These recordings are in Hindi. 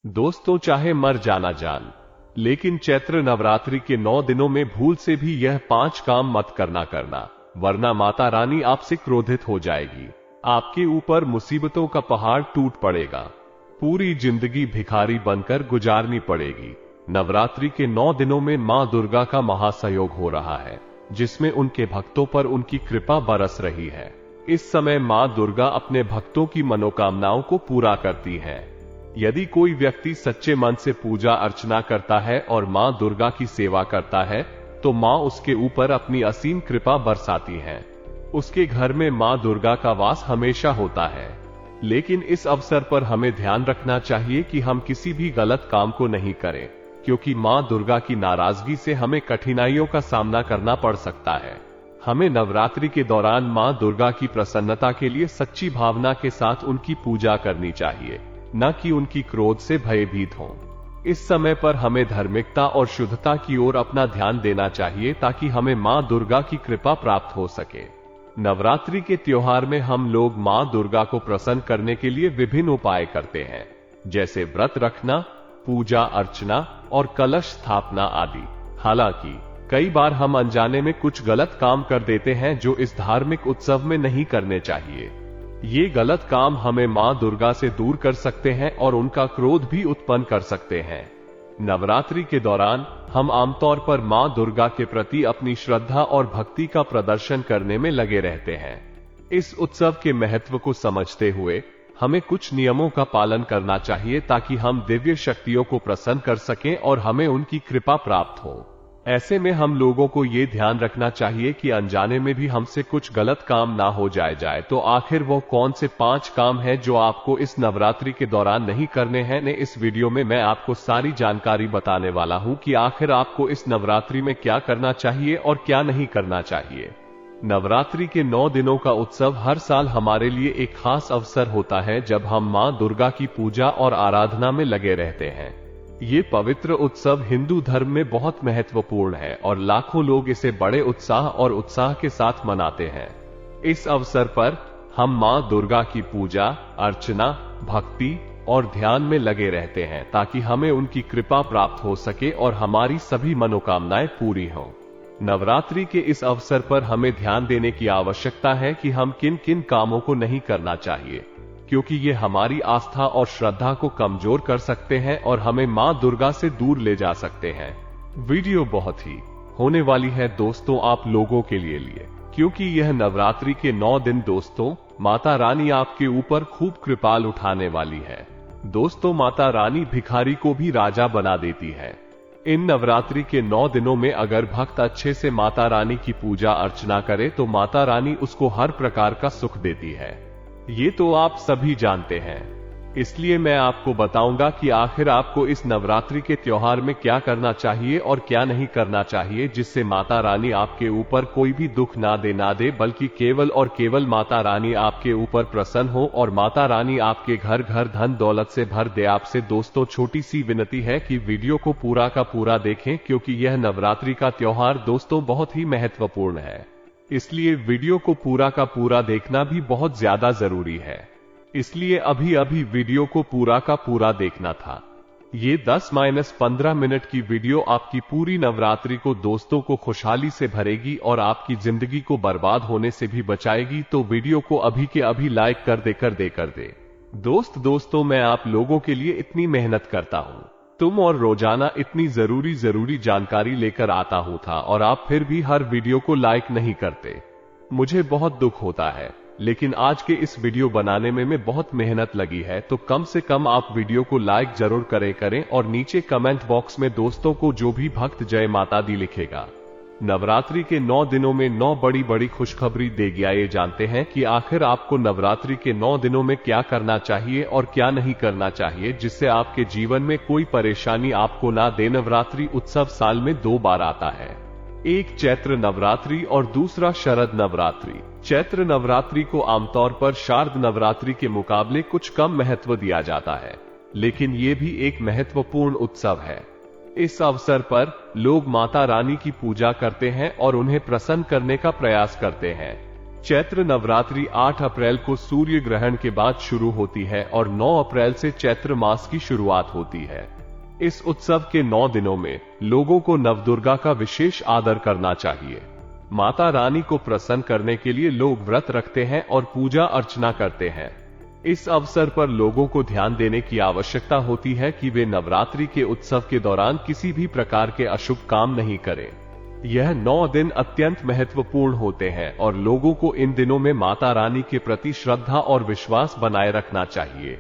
दोस्तों, चाहे मर जाना जान, लेकिन चैत्र नवरात्रि के 9 दिनों में भूल से भी यह 5 काम मत करना, वरना माता रानी आपसे क्रोधित हो जाएगी। आपके ऊपर मुसीबतों का पहाड़ टूट पड़ेगा। पूरी जिंदगी भिखारी बनकर गुजारनी पड़ेगी। नवरात्रि के 9 दिनों में मां दुर्गा का महासहयोग हो रहा है, जिसमें उनके भक्तों पर उनकी कृपा बरस रही है। इस समय मां दुर्गा अपने भक्तों की मनोकामनाओं को पूरा करती हैं। यदि कोई व्यक्ति सच्चे मन से पूजा अर्चना करता है और मां दुर्गा की सेवा करता है, तो मां उसके ऊपर अपनी असीम कृपा बरसाती हैं। उसके घर में मां दुर्गा का वास हमेशा होता है। लेकिन इस अवसर पर हमें ध्यान रखना चाहिए कि हम किसी भी गलत काम को नहीं करें, क्योंकि मां दुर्गा की नाराजगी से हमें कठिनाइयों का सामना करना पड़ सकता है। हमें नवरात्रि के दौरान मां दुर्गा की प्रसन्नता के लिए सच्ची भावना के साथ उनकी पूजा करनी चाहिए, न कि उनकी क्रोध से भयभीत हों। इस समय पर हमें धार्मिकता और शुद्धता की ओर अपना ध्यान देना चाहिए, ताकि हमें मां दुर्गा की कृपा प्राप्त हो सके। नवरात्रि के त्योहार में हम लोग मां दुर्गा को प्रसन्न करने के लिए विभिन्न उपाय करते हैं, जैसे व्रत रखना, पूजा अर्चना और कलश स्थापना आदि। हालांकि कई बार हम अनजाने में कुछ गलत काम कर देते हैं, जो इस धार्मिक उत्सव में नहीं करने चाहिए। ये गलत काम हमें मां दुर्गा से दूर कर सकते हैं और उनका क्रोध भी उत्पन्न कर सकते हैं। नवरात्रि के दौरान हम आमतौर पर मां दुर्गा के प्रति अपनी श्रद्धा और भक्ति का प्रदर्शन करने में लगे रहते हैं। इस उत्सव के महत्व को समझते हुए हमें कुछ नियमों का पालन करना चाहिए, ताकि हम दिव्य शक्तियों को प्रसन्न कर सकें और हमें उनकी कृपा प्राप्त हो। ऐसे में हम लोगों को ये ध्यान रखना चाहिए कि अनजाने में भी हमसे कुछ गलत काम ना हो जाए। तो आखिर वो कौन से 5 काम हैं जो आपको इस नवरात्रि के दौरान नहीं करने हैं? इस वीडियो में मैं आपको सारी जानकारी बताने वाला हूं कि आखिर आपको इस नवरात्रि में क्या करना चाहिए और क्या नहीं करना चाहिए। नवरात्रि के 9 दिनों का उत्सव हर साल हमारे लिए एक खास अवसर होता है, जब हम मां दुर्गा की पूजा और आराधना में लगे रहते हैं। ये पवित्र उत्सव हिंदू धर्म में बहुत महत्वपूर्ण है और लाखों लोग इसे बड़े उत्साह के साथ मनाते हैं। इस अवसर पर हम मां दुर्गा की पूजा अर्चना, भक्ति और ध्यान में लगे रहते हैं, ताकि हमें उनकी कृपा प्राप्त हो सके और हमारी सभी मनोकामनाएं पूरी हों। नवरात्रि के इस अवसर पर हमें ध्यान देने की आवश्यकता है कि हम किन किन कामों को नहीं करना चाहिए, क्योंकि ये हमारी आस्था और श्रद्धा को कमजोर कर सकते हैं और हमें मां दुर्गा से दूर ले जा सकते हैं। वीडियो बहुत ही होने वाली है दोस्तों आप लोगों के लिए, क्योंकि यह नवरात्रि के 9 दिन दोस्तों माता रानी आपके ऊपर खूब कृपाल उठाने वाली है। दोस्तों, माता रानी भिखारी को भी राजा बना देती है। इन नवरात्रि के 9 दिनों में अगर भक्त अच्छे से माता रानी की पूजा अर्चना करे, तो माता रानी उसको हर प्रकार का सुख देती है। ये तो आप सभी जानते हैं, इसलिए मैं आपको बताऊंगा कि आखिर आपको इस नवरात्रि के त्योहार में क्या करना चाहिए और क्या नहीं करना चाहिए, जिससे माता रानी आपके ऊपर कोई भी दुख ना दे, बल्कि केवल और केवल माता रानी आपके ऊपर प्रसन्न हो और माता रानी आपके घर घर धन दौलत से भर दे। आपसे दोस्तों छोटी सी विनती है कि वीडियो को पूरा का पूरा देखें, क्योंकि यह नवरात्रि का त्योहार दोस्तों बहुत ही महत्वपूर्ण है। इसलिए वीडियो को पूरा का पूरा देखना भी बहुत ज्यादा जरूरी है। इसलिए अभी वीडियो को पूरा का पूरा देखना था। ये 10-15 मिनट की वीडियो आपकी पूरी नवरात्रि को दोस्तों को खुशहाली से भरेगी और आपकी जिंदगी को बर्बाद होने से भी बचाएगी। तो वीडियो को अभी के अभी लाइक कर दे। दोस्तों, मैं आप लोगों के लिए इतनी मेहनत करता हूँ, तुम और रोजाना इतनी जरूरी जानकारी लेकर आता हूं था, और आप फिर भी हर वीडियो को लाइक नहीं करते। मुझे बहुत दुख होता है, लेकिन आज के इस वीडियो बनाने में बहुत मेहनत लगी है। तो कम से कम आप वीडियो को लाइक जरूर करें और नीचे कमेंट बॉक्स में दोस्तों को जो भी भक्त जय माता दी लिखेगा। नवरात्रि के 9 दिनों में 9 बड़ी खुशखबरी दे गया। ये जानते हैं कि आखिर आपको नवरात्रि के 9 दिनों में क्या करना चाहिए और क्या नहीं करना चाहिए, जिससे आपके जीवन में कोई परेशानी आपको ना दे। नवरात्रि उत्सव साल में 2 बार आता है, एक चैत्र नवरात्रि और दूसरा शरद नवरात्रि। चैत्र नवरात्रि को आमतौर पर शारद नवरात्रि के मुकाबले कुछ कम महत्व दिया जाता है, लेकिन ये भी एक महत्वपूर्ण उत्सव है। इस अवसर पर लोग माता रानी की पूजा करते हैं और उन्हें प्रसन्न करने का प्रयास करते हैं। चैत्र नवरात्रि 8 अप्रैल को सूर्य ग्रहण के बाद शुरू होती है और 9 अप्रैल से चैत्र मास की शुरुआत होती है। इस उत्सव के 9 दिनों में लोगों को नवदुर्गा का विशेष आदर करना चाहिए। माता रानी को प्रसन्न करने के लिए लोग व्रत रखते हैं और पूजा अर्चना करते हैं। इस अवसर पर लोगों को ध्यान देने की आवश्यकता होती है कि वे नवरात्रि के उत्सव के दौरान किसी भी प्रकार के अशुभ काम नहीं करें। यह 9 दिन अत्यंत महत्वपूर्ण होते हैं और लोगों को इन दिनों में माता रानी के प्रति श्रद्धा और विश्वास बनाए रखना चाहिए।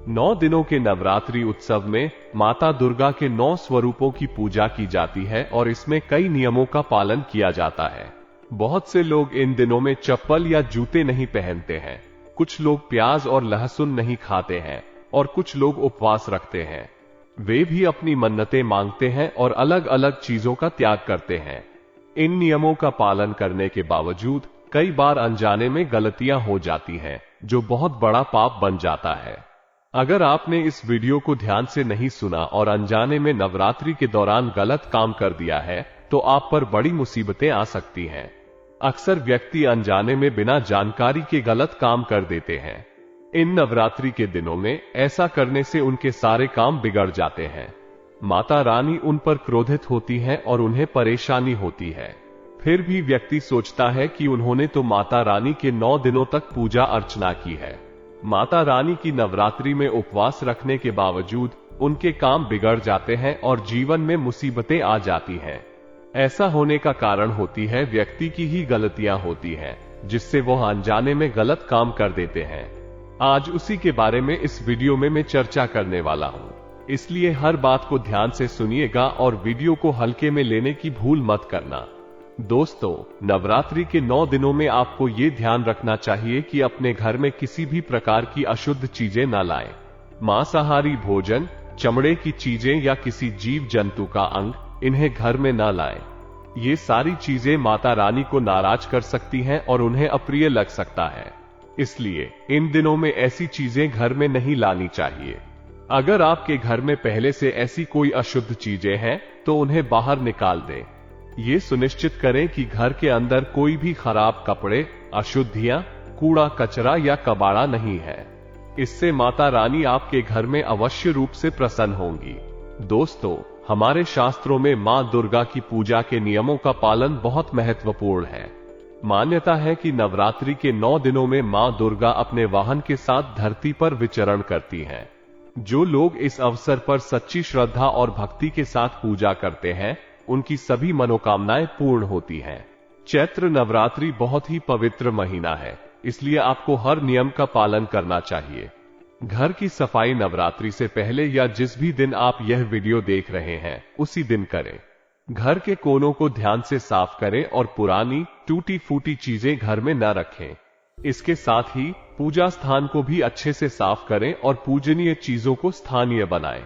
9 दिनों के नवरात्रि उत्सव में माता दुर्गा के 9 स्वरूपों की पूजा की जाती है और इसमें कई नियमों का पालन किया जाता है। बहुत से लोग इन दिनों में चप्पल या जूते नहीं पहनते हैं, कुछ लोग प्याज और लहसुन नहीं खाते हैं और कुछ लोग उपवास रखते हैं। वे भी अपनी मन्नतें मांगते हैं और अलग अलग चीजों का त्याग करते हैं। इन नियमों का पालन करने के बावजूद कई बार अनजाने में गलतियां हो जाती हैं, जो बहुत बड़ा पाप बन जाता है। अगर आपने इस वीडियो को ध्यान से नहीं सुना और अनजाने में नवरात्रि के दौरान गलत काम कर दिया है, तो आप पर बड़ी मुसीबतें आ सकती हैं। अक्सर व्यक्ति अनजाने में बिना जानकारी के गलत काम कर देते हैं। इन नवरात्रि के दिनों में ऐसा करने से उनके सारे काम बिगड़ जाते हैं। माता रानी उन पर क्रोधित होती हैं और उन्हें परेशानी होती है। फिर भी व्यक्ति सोचता है कि उन्होंने तो माता रानी के 9 दिनों तक पूजा अर्चना की है। माता रानी की नवरात्रि में उपवास रखने के बावजूद उनके काम बिगड़ जाते हैं और जीवन में मुसीबतें आ जाती हैं। ऐसा होने का कारण होती है व्यक्ति की ही गलतियां होती हैं, जिससे वह अनजाने में गलत काम कर देते हैं। आज उसी के बारे में इस वीडियो में मैं चर्चा करने वाला हूं, इसलिए हर बात को ध्यान से सुनिएगा और वीडियो को हल्के में लेने की भूल मत करना। दोस्तों, नवरात्रि के 9 दिनों में आपको ये ध्यान रखना चाहिए कि अपने घर में किसी भी प्रकार की अशुद्ध चीजें न लाएं। मांसाहारी भोजन, चमड़े की चीजें या किसी जीव जंतु का अंग, इन्हें घर में न लाएं। ये सारी चीजें माता रानी को नाराज कर सकती हैं और उन्हें अप्रिय लग सकता है। इसलिए इन दिनों में ऐसी चीजें घर में नहीं लानी चाहिए। अगर आपके घर में पहले से ऐसी कोई अशुद्ध चीजें हैं, तो उन्हें बाहर निकाल दें। ये सुनिश्चित करें कि घर के अंदर कोई भी खराब कपड़े, अशुद्धियां, कूड़ा कचरा या कबाड़ा नहीं है। इससे माता रानी आपके घर में अवश्य रूप से प्रसन्न होंगी। दोस्तों, हमारे शास्त्रों में मां दुर्गा की पूजा के नियमों का पालन बहुत महत्वपूर्ण है। मान्यता है कि नवरात्रि के 9 दिनों में मां दुर्गा अपने वाहन के साथ धरती पर विचरण करती हैं। जो लोग इस अवसर पर सच्ची श्रद्धा और भक्ति के साथ पूजा करते हैं, उनकी सभी मनोकामनाएं पूर्ण होती हैं। चैत्र नवरात्रि बहुत ही पवित्र महीना है, इसलिए आपको हर नियम का पालन करना चाहिए। घर की सफाई नवरात्रि से पहले या जिस भी दिन आप यह वीडियो देख रहे हैं, उसी दिन करें। घर के कोनों को ध्यान से साफ करें और पुरानी टूटी फूटी चीजें घर में न रखें। इसके साथ ही पूजा स्थान को भी अच्छे से साफ करें और पूजनीय चीजों को स्थानीय बनाएं।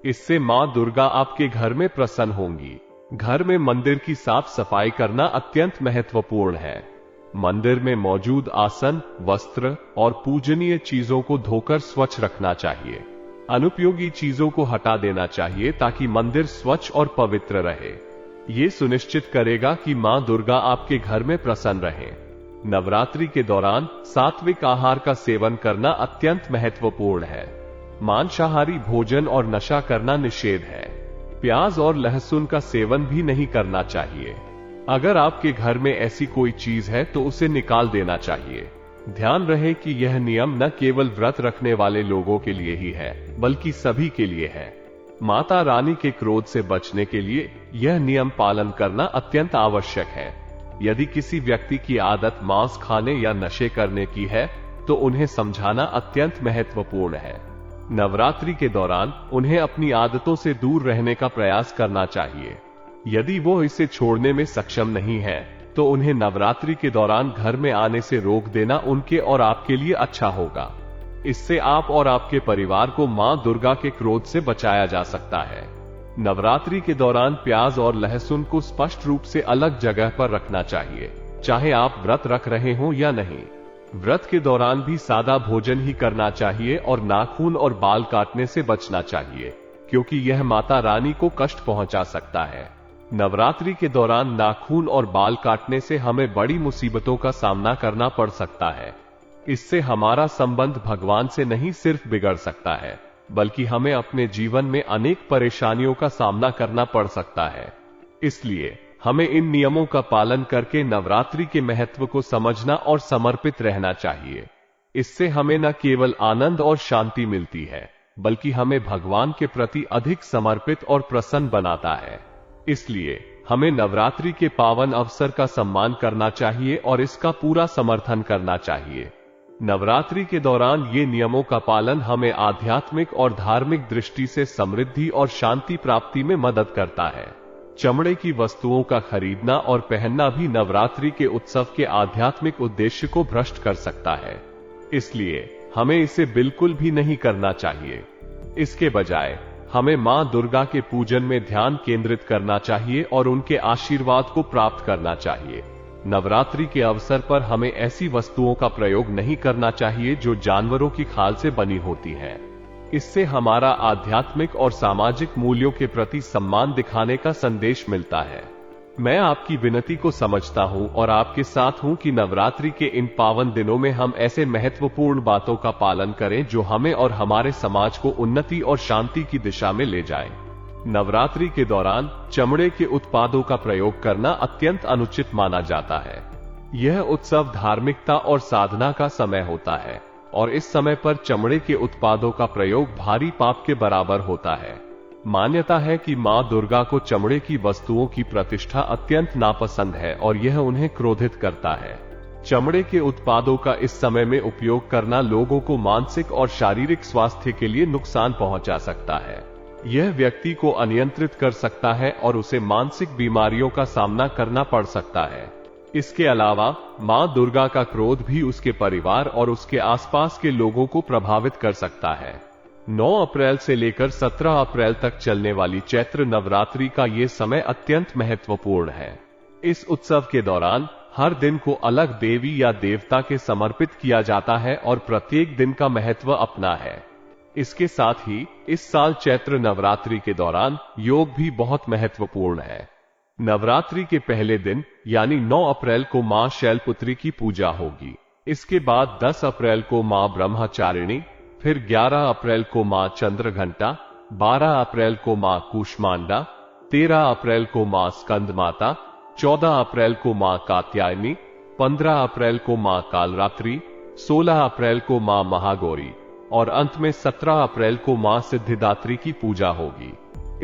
इससे मां दुर्गा आपके घर में प्रसन्न होंगी। घर में मंदिर की साफ सफाई करना अत्यंत महत्वपूर्ण है। मंदिर में मौजूद आसन, वस्त्र और पूजनीय चीजों को धोकर स्वच्छ रखना चाहिए। अनुपयोगी चीजों को हटा देना चाहिए ताकि मंदिर स्वच्छ और पवित्र रहे। ये सुनिश्चित करेगा कि मां दुर्गा आपके घर में प्रसन्न रहें। नवरात्रि के दौरान सात्विक आहार का सेवन करना अत्यंत महत्वपूर्ण है। मांसाहारी भोजन और नशा करना निषेध है। प्याज और लहसुन का सेवन भी नहीं करना चाहिए। अगर आपके घर में ऐसी कोई चीज है तो उसे निकाल देना चाहिए। ध्यान रहे कि यह नियम न केवल व्रत रखने वाले लोगों के लिए ही है, बल्कि सभी के लिए है। माता रानी के क्रोध से बचने के लिए यह नियम पालन करना अत्यंत आवश्यक है। यदि किसी व्यक्ति की आदत मांस खाने या नशे करने की है, तो उन्हें समझाना अत्यंत महत्वपूर्ण है। नवरात्रि के दौरान उन्हें अपनी आदतों से दूर रहने का प्रयास करना चाहिए। यदि वो इसे छोड़ने में सक्षम नहीं है, तो उन्हें नवरात्रि के दौरान घर में आने से रोक देना उनके और आपके लिए अच्छा होगा। इससे आप और आपके परिवार को मां दुर्गा के क्रोध से बचाया जा सकता है। नवरात्रि के दौरान प्याज और लहसुन को स्पष्ट रूप से अलग जगह पर रखना चाहिए, चाहे आप व्रत रख रहे हो या नहीं। व्रत के दौरान भी सादा भोजन ही करना चाहिए और नाखून और बाल काटने से बचना चाहिए, क्योंकि यह माता रानी को कष्ट पहुंचा सकता है। नवरात्रि के दौरान नाखून और बाल काटने से हमें बड़ी मुसीबतों का सामना करना पड़ सकता है। इससे हमारा संबंध भगवान से नहीं सिर्फ बिगड़ सकता है, बल्कि हमें अपने जीवन में अनेक परेशानियों का सामना करना पड़ सकता है। इसलिए हमें इन नियमों का पालन करके नवरात्रि के महत्व को समझना और समर्पित रहना चाहिए। इससे हमें न केवल आनंद और शांति मिलती है, बल्कि हमें भगवान के प्रति अधिक समर्पित और प्रसन्न बनाता है। इसलिए हमें नवरात्रि के पावन अवसर का सम्मान करना चाहिए और इसका पूरा समर्थन करना चाहिए। नवरात्रि के दौरान ये नियमों का पालन हमें आध्यात्मिक और धार्मिक दृष्टि से समृद्धि और शांति प्राप्ति में मदद करता है। चमड़े की वस्तुओं का खरीदना और पहनना भी नवरात्रि के उत्सव के आध्यात्मिक उद्देश्य को भ्रष्ट कर सकता है, इसलिए हमें इसे बिल्कुल भी नहीं करना चाहिए। इसके बजाय हमें मां दुर्गा के पूजन में ध्यान केंद्रित करना चाहिए और उनके आशीर्वाद को प्राप्त करना चाहिए। नवरात्रि के अवसर पर हमें ऐसी वस्तुओं का प्रयोग नहीं करना चाहिए जो जानवरों की खाल से बनी होती हैं। इससे हमारा आध्यात्मिक और सामाजिक मूल्यों के प्रति सम्मान दिखाने का संदेश मिलता है। मैं आपकी विनती को समझता हूं और आपके साथ हूं कि नवरात्रि के इन पावन दिनों में हम ऐसे महत्वपूर्ण बातों का पालन करें जो हमें और हमारे समाज को उन्नति और शांति की दिशा में ले जाएं। नवरात्रि के दौरान चमड़े के उत्पादों का प्रयोग करना अत्यंत अनुचित माना जाता है। यह उत्सव धार्मिकता और साधना का समय होता है और इस समय पर चमड़े के उत्पादों का प्रयोग भारी पाप के बराबर होता है। मान्यता है कि मां दुर्गा को चमड़े की वस्तुओं की प्रतिष्ठा अत्यंत नापसंद है और यह उन्हें क्रोधित करता है। चमड़े के उत्पादों का इस समय में उपयोग करना लोगों को मानसिक और शारीरिक स्वास्थ्य के लिए नुकसान पहुंचा सकता है। यह व्यक्ति को अनियंत्रित कर सकता है और उसे मानसिक बीमारियों का सामना करना पड़ सकता है। इसके अलावा मां दुर्गा का क्रोध भी उसके परिवार और उसके आसपास के लोगों को प्रभावित कर सकता है। 9 अप्रैल से लेकर 17 अप्रैल तक चलने वाली चैत्र नवरात्रि का ये समय अत्यंत महत्वपूर्ण है। इस उत्सव के दौरान हर दिन को अलग देवी या देवता के समर्पित किया जाता है और प्रत्येक दिन का महत्व अपना है। इसके साथ ही इस साल चैत्र नवरात्रि के दौरान योग भी बहुत महत्वपूर्ण है। नवरात्रि के पहले दिन यानी 9 अप्रैल को मां शैलपुत्री की पूजा होगी। इसके बाद 10 अप्रैल को मां ब्रह्मचारिणी, फिर 11 अप्रैल को मां चंद्रघंटा, 12 अप्रैल को मां कूष्मांडा, 13 अप्रैल को मां स्कंद माता, 14 अप्रैल को मां कात्यायनी, 15 अप्रैल को मां कालरात्रि, 16 अप्रैल को मां महागौरी और अंत में 17 अप्रैल को मां सिद्धिदात्री की पूजा होगी।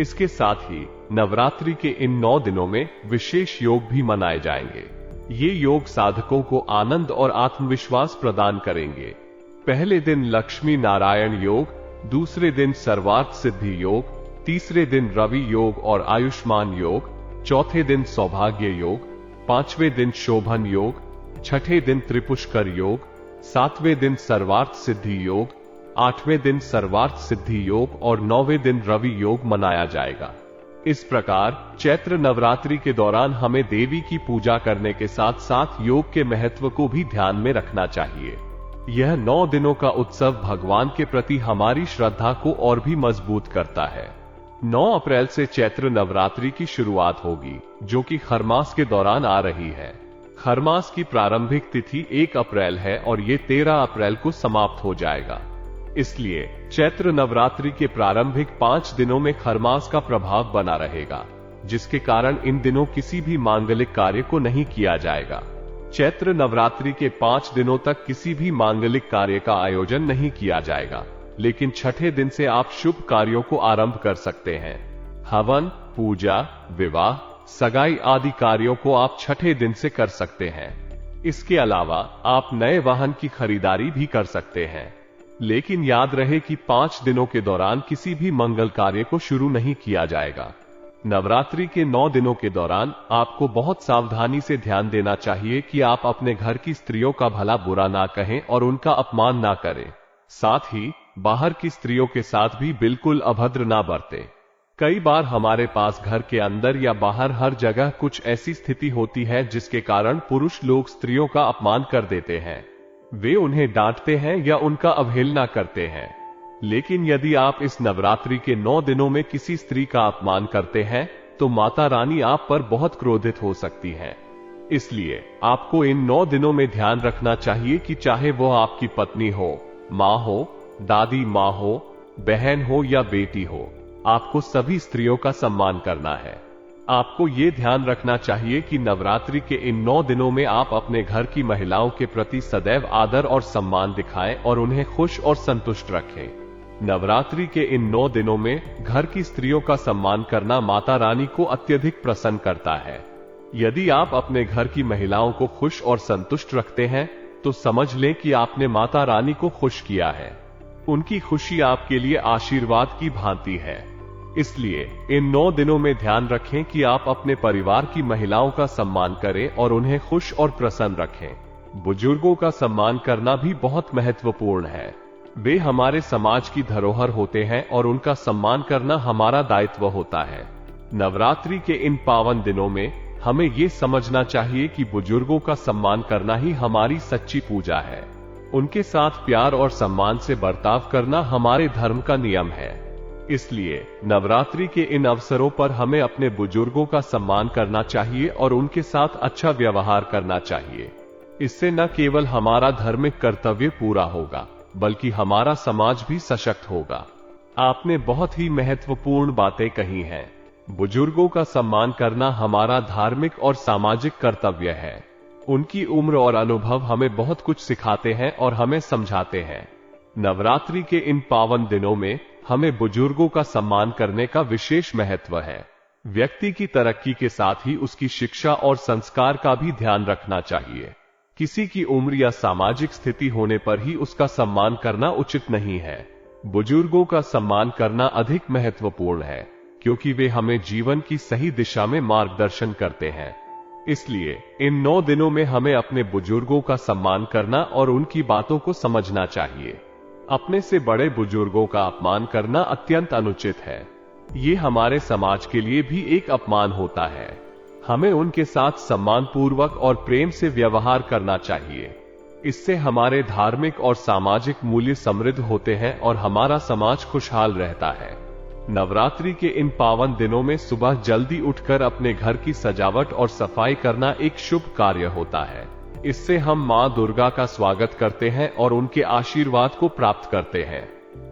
इसके साथ ही नवरात्रि के इन 9 दिनों में विशेष योग भी मनाए जाएंगे। ये योग साधकों को आनंद और आत्मविश्वास प्रदान करेंगे। पहले दिन लक्ष्मी नारायण योग, दूसरे दिन सर्वार्थ सिद्धि योग, तीसरे दिन रवि योग और आयुष्मान योग, चौथे दिन सौभाग्य योग, पांचवें दिन शोभन योग, छठे दिन त्रिपुष्कर योग, सातवें दिन सर्वार्थ सिद्धि योग, आठवें दिन सर्वार्थ सिद्धि योग और 9वें दिन रवि योग मनाया जाएगा। इस प्रकार चैत्र नवरात्रि के दौरान हमें देवी की पूजा करने के साथ साथ योग के महत्व को भी ध्यान में रखना चाहिए। यह 9 दिनों का उत्सव भगवान के प्रति हमारी श्रद्धा को और भी मजबूत करता है। 9 अप्रैल से चैत्र नवरात्रि की शुरुआत होगी, जो कि खरमास के दौरान आ रही है। खरमास की प्रारंभिक तिथि 1 अप्रैल है और ये 13 अप्रैल को समाप्त हो जाएगा। इसलिए चैत्र नवरात्रि के प्रारंभिक 5 दिनों में खरमास का प्रभाव बना रहेगा, जिसके कारण इन दिनों किसी भी मांगलिक कार्य को नहीं किया जाएगा। चैत्र नवरात्रि के 5 दिनों तक किसी भी मांगलिक कार्य का आयोजन नहीं किया जाएगा, लेकिन छठे दिन से आप शुभ कार्यों को आरंभ कर सकते हैं। हवन, पूजा, विवाह, सगाई आदि कार्यों को आप छठे दिन से कर सकते हैं। इसके अलावा आप नए वाहन की खरीदारी भी कर सकते हैं। लेकिन याद रहे कि 5 दिनों के दौरान किसी भी मंगल कार्य को शुरू नहीं किया जाएगा। नवरात्रि के 9 दिनों के दौरान आपको बहुत सावधानी से ध्यान देना चाहिए कि आप अपने घर की स्त्रियों का भला बुरा ना कहें और उनका अपमान ना करें। साथ ही बाहर की स्त्रियों के साथ भी बिल्कुल अभद्र ना बरतें। कई बार हमारे पास घर के अंदर या बाहर हर जगह कुछ ऐसी स्थिति होती है जिसके कारण पुरुष लोग स्त्रियों का अपमान कर देते हैं। वे उन्हें डांटते हैं या उनका अवहेलना करते हैं। लेकिन यदि आप इस नवरात्रि के 9 दिनों में किसी स्त्री का अपमान करते हैं तो माता रानी आप पर बहुत क्रोधित हो सकती हैं। इसलिए आपको इन 9 दिनों में ध्यान रखना चाहिए कि चाहे वो आपकी पत्नी हो, माँ हो, दादी माँ हो, बहन हो या बेटी हो, आपको सभी स्त्रियों का सम्मान करना है। आपको ये ध्यान रखना चाहिए कि नवरात्रि के इन 9 दिनों में आप अपने घर की महिलाओं के प्रति सदैव आदर और सम्मान दिखाएं और उन्हें खुश और संतुष्ट रखें। नवरात्रि के इन 9 दिनों में घर की स्त्रियों का सम्मान करना माता रानी को अत्यधिक प्रसन्न करता है। यदि आप अपने घर की महिलाओं को खुश और संतुष्ट रखते हैं तो समझ लें कि आपने माता रानी को खुश किया है। उनकी खुशी आपके लिए आशीर्वाद की भांति है। इसलिए इन 9 दिनों में ध्यान रखें कि आप अपने परिवार की महिलाओं का सम्मान करें और उन्हें खुश और प्रसन्न रखें। बुजुर्गों का सम्मान करना भी बहुत महत्वपूर्ण है। वे हमारे समाज की धरोहर होते हैं और उनका सम्मान करना हमारा दायित्व होता है। नवरात्रि के इन पावन दिनों में हमें ये समझना चाहिए कि बुजुर्गों का सम्मान करना ही हमारी सच्ची पूजा है। उनके साथ प्यार और सम्मान से बर्ताव करना हमारे धर्म का नियम है। इसलिए नवरात्रि के इन अवसरों पर हमें अपने बुजुर्गों का सम्मान करना चाहिए और उनके साथ अच्छा व्यवहार करना चाहिए। इससे न केवल हमारा धार्मिक कर्तव्य पूरा होगा बल्कि हमारा समाज भी सशक्त होगा। आपने बहुत ही महत्वपूर्ण बातें कही हैं। बुजुर्गों का सम्मान करना हमारा धार्मिक और सामाजिक कर्तव्य है। उनकी उम्र और अनुभव हमें बहुत कुछ सिखाते हैं और हमें समझाते हैं। नवरात्रि के इन पावन दिनों में हमें बुजुर्गों का सम्मान करने का विशेष महत्व है। व्यक्ति की तरक्की के साथ ही उसकी शिक्षा और संस्कार का भी ध्यान रखना चाहिए। किसी की उम्र या सामाजिक स्थिति होने पर ही उसका सम्मान करना उचित नहीं है। बुजुर्गों का सम्मान करना अधिक महत्वपूर्ण है क्योंकि वे हमें जीवन की सही दिशा में मार्गदर्शन करते हैं। इसलिए इन 9 दिनों में हमें अपने बुजुर्गों का सम्मान करना और उनकी बातों को समझना चाहिए। अपने से बड़े बुजुर्गों का अपमान करना अत्यंत अनुचित है। ये हमारे समाज के लिए भी एक अपमान होता है। हमें उनके साथ सम्मान पूर्वक और प्रेम से व्यवहार करना चाहिए। इससे हमारे धार्मिक और सामाजिक मूल्य समृद्ध होते हैं और हमारा समाज खुशहाल रहता है। नवरात्रि के इन पावन दिनों में सुबह जल्दी उठकर अपने घर की सजावट और सफाई करना एक शुभ कार्य होता है। इससे हम मां दुर्गा का स्वागत करते हैं और उनके आशीर्वाद को प्राप्त करते हैं।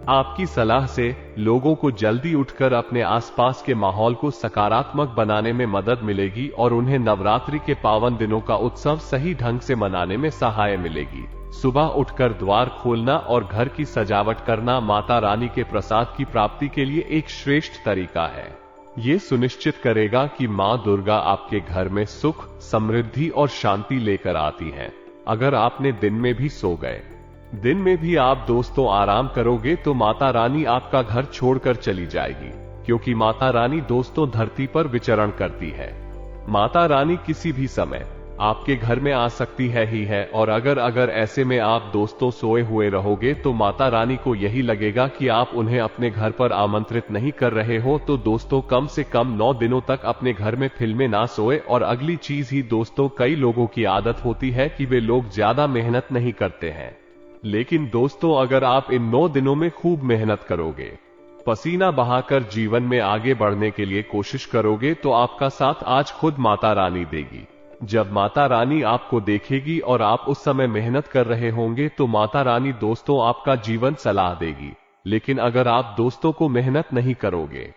आपकी सलाह से लोगों को जल्दी उठकर अपने आसपास के माहौल को सकारात्मक बनाने में मदद मिलेगी और उन्हें नवरात्रि के पावन दिनों का उत्सव सही ढंग से मनाने में सहाय मिलेगी। सुबह उठकर द्वार खोलना और घर की सजावट करना माता रानी के प्रसाद की प्राप्ति के लिए एक श्रेष्ठ तरीका है। ये सुनिश्चित करेगा कि मां दुर्गा आपके घर में सुख, समृद्धि और शांति लेकर आती हैं। अगर आपने दिन में भी सो गए, दिन में भी आप दोस्तों आराम करोगे तो माता रानी आपका घर छोड़कर चली जाएगी, क्योंकि माता रानी दोस्तों धरती पर विचरण करती है। माता रानी किसी भी समय आपके घर में आ सकती है ही है, और अगर ऐसे में आप दोस्तों सोए हुए रहोगे तो माता रानी को यही लगेगा कि आप उन्हें अपने घर पर आमंत्रित नहीं कर रहे हो। तो दोस्तों कम से कम 9 दिनों तक अपने घर में फिल्में ना सोए। और अगली चीज ही दोस्तों, कई लोगों की आदत होती है कि वे लोग ज्यादा मेहनत नहीं करते हैं, लेकिन दोस्तों अगर आप इन 9 दिनों में खूब मेहनत करोगे, पसीना बहाकर जीवन में आगे बढ़ने के लिए कोशिश करोगे तो आपका साथ आज खुद माता रानी देगी। जब माता रानी आपको देखेगी और आप उस समय मेहनत कर रहे होंगे तो माता रानी दोस्तों आपका जीवन सलाह देगी। लेकिन अगर आप दोस्तों को मेहनत नहीं करोगे,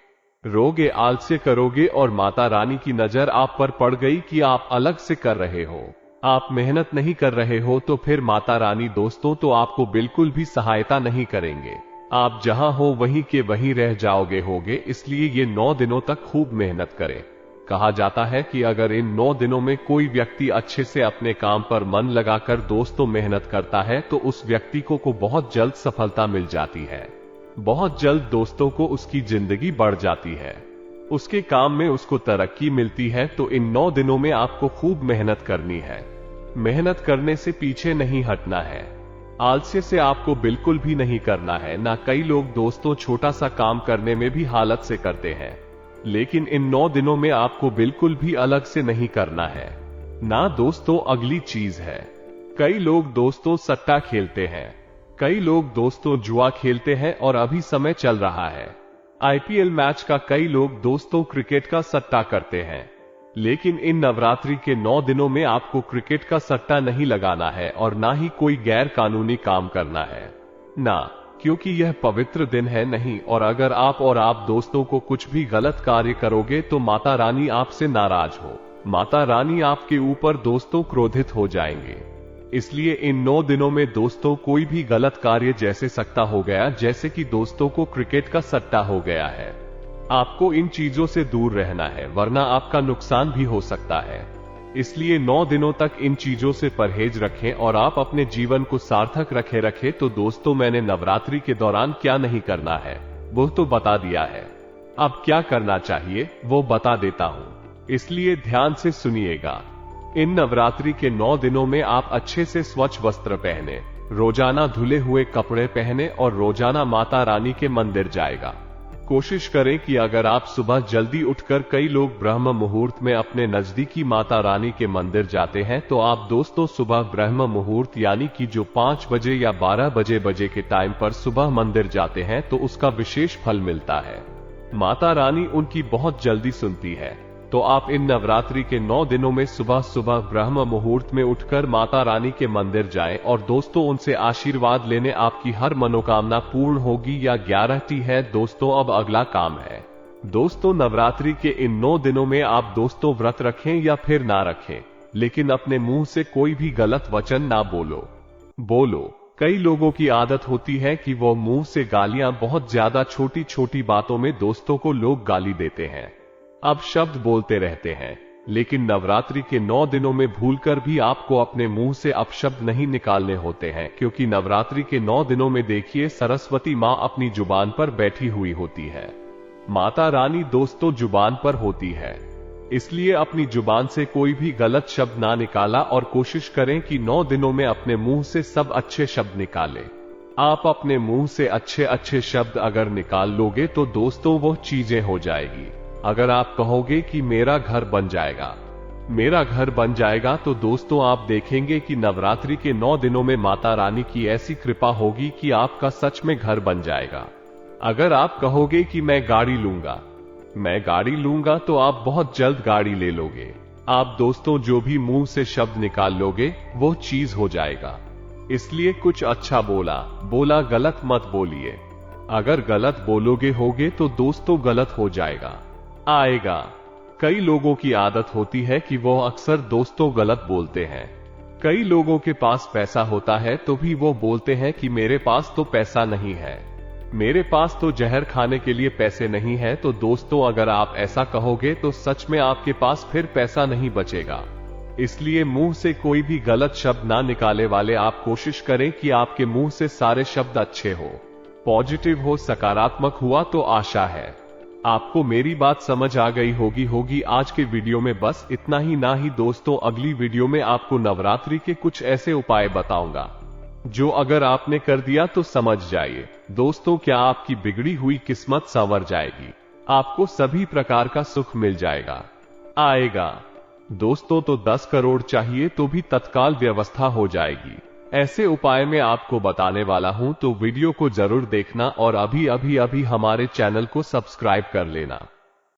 रोगे, आलस्य करोगे और माता रानी की नजर आप पर पड़ गई कि आप अलग से कर रहे हो, आप मेहनत नहीं कर रहे हो, तो फिर माता रानी दोस्तों तो आपको बिल्कुल भी सहायता नहीं करेंगे। आप जहां हो वहीं के वहीं रह जाओगे होगे। इसलिए ये 9 दिनों तक खूब मेहनत करें। कहा जाता है कि अगर इन 9 दिनों में कोई व्यक्ति अच्छे से अपने काम पर मन लगाकर दोस्तों मेहनत करता है तो उस व्यक्ति को बहुत जल्द सफलता मिल जाती है। बहुत जल्द दोस्तों को उसकी जिंदगी बढ़ जाती है, उसके काम में उसको तरक्की मिलती है। तो इन 9 दिनों में आपको खूब मेहनत करनी है। मेहनत करने से पीछे नहीं हटना है, आलस्य से आपको बिल्कुल भी नहीं करना है ना। कई लोग दोस्तों छोटा सा काम करने में भी हालत से करते हैं, लेकिन इन 9 दिनों में आपको बिल्कुल भी अलग से नहीं करना है ना। दोस्तों अगली चीज है, कई लोग दोस्तों सट्टा खेलते हैं, कई लोग दोस्तों जुआ खेलते हैं और अभी समय चल रहा है। आईपीएल मैच का कई लोग दोस्तों क्रिकेट का सट्टा करते हैं, लेकिन इन नवरात्रि के 9 दिनों में आपको क्रिकेट का सट्टा नहीं लगाना है और ना ही कोई गैर कानूनी काम करना है ना, क्योंकि यह पवित्र दिन है नहीं। और अगर आप दोस्तों को कुछ भी गलत कार्य करोगे तो माता रानी आपसे नाराज हो, माता रानी आपके ऊपर दोस्तों क्रोधित हो जाएंगे। इसलिए इन 9 दिनों में दोस्तों कोई भी गलत कार्य जैसे सट्टा हो गया, जैसे कि दोस्तों को क्रिकेट का सट्टा हो गया है, आपको इन चीजों से दूर रहना है, वरना आपका नुकसान भी हो सकता है। इसलिए 9 दिनों तक इन चीजों से परहेज रखें और आप अपने जीवन को सार्थक रखें। तो दोस्तों, मैंने नवरात्रि के दौरान क्या नहीं करना है वो तो बता दिया है, अब क्या करना चाहिए वो बता देता हूं, इसलिए ध्यान से सुनिएगा। इन नवरात्रि के 9 दिनों में आप अच्छे से स्वच्छ वस्त्र पहने, रोजाना धुले हुए कपड़े पहने और रोजाना माता रानी के मंदिर जाएगा। कोशिश करें कि अगर आप सुबह जल्दी उठकर, कई लोग ब्रह्म मुहूर्त में अपने नजदीकी माता रानी के मंदिर जाते हैं, तो आप दोस्तों सुबह ब्रह्म मुहूर्त यानी कि जो 5 बजे या 12 बजे के टाइम पर सुबह मंदिर जाते हैं तो उसका विशेष फल मिलता है। माता रानी उनकी बहुत जल्दी सुनती है। तो आप इन नवरात्रि के 9 दिनों में सुबह सुबह ब्रह्म मुहूर्त में उठकर माता रानी के मंदिर जाएं और दोस्तों उनसे आशीर्वाद लेने आपकी हर मनोकामना पूर्ण होगी या गारंटी है। दोस्तों, अब अगला काम है। दोस्तों, नवरात्रि के इन 9 दिनों में आप दोस्तों व्रत रखें या फिर ना रखें, लेकिन अपने मुंह से कोई भी गलत वचन ना बोलो। कई लोगों की आदत होती है कि वो मुंह से गालियां, बहुत ज्यादा छोटी छोटी बातों में दोस्तों को लोग गाली देते हैं, अब शब्द बोलते रहते हैं। लेकिन नवरात्रि के 9 दिनों में भूलकर भी आपको अपने मुंह से अपशब्द नहीं निकालने होते हैं, क्योंकि नवरात्रि के 9 दिनों में देखिए सरस्वती माँ अपनी जुबान पर बैठी हुई होती है। माता रानी दोस्तों जुबान पर होती है, इसलिए अपनी जुबान से कोई भी गलत शब्द ना निकाला और कोशिश करें कि 9 दिनों में अपने मुंह से सब अच्छे शब्द निकालें। आप अपने मुंह से अच्छे अच्छे शब्द अगर निकाल लोगे तो दोस्तों वो चीजें हो जाएगी। अगर आप कहोगे कि मेरा घर बन जाएगा, तो दोस्तों आप देखेंगे कि नवरात्रि के 9 दिनों में माता रानी की ऐसी कृपा होगी कि आपका सच में घर बन जाएगा। अगर आप कहोगे कि मैं गाड़ी लूंगा, तो आप बहुत जल्द गाड़ी ले लोगे। आप दोस्तों जो भी मुंह से शब्द निकाल लोगे वो चीज हो जाएगा। इसलिए कुछ अच्छा बोला गलत मत बोलिए। अगर गलत बोलोगे तो दोस्तों गलत हो आएगा। कई लोगों की आदत होती है कि वो अक्सर दोस्तों गलत बोलते हैं। कई लोगों के पास पैसा होता है तो भी वो बोलते हैं कि मेरे पास तो पैसा नहीं है, मेरे पास तो जहर खाने के लिए पैसे नहीं है। तो दोस्तों अगर आप ऐसा कहोगे तो सच में आपके पास फिर पैसा नहीं बचेगा। इसलिए मुंह से कोई भी गलत शब्द ना निकाले वाले आप कोशिश करें कि आपके मुंह से सारे शब्द अच्छे हो, पॉजिटिव हो, सकारात्मक हुआ। तो आशा है आपको मेरी बात समझ आ गई होगी। आज के वीडियो में बस इतना ही। ना ही दोस्तों, अगली वीडियो में आपको नवरात्रि के कुछ ऐसे उपाय बताऊंगा जो अगर आपने कर दिया तो समझ जाइए दोस्तों, क्या आपकी बिगड़ी हुई किस्मत संवर जाएगी, आपको सभी प्रकार का सुख मिल आएगा। दोस्तों तो 10 करोड़ चाहिए तो भी तत्काल व्यवस्था हो जाएगी। ऐसे उपाय मैं आपको बताने वाला हूं, तो वीडियो को जरूर देखना और अभी हमारे चैनल को सब्सक्राइब कर लेना।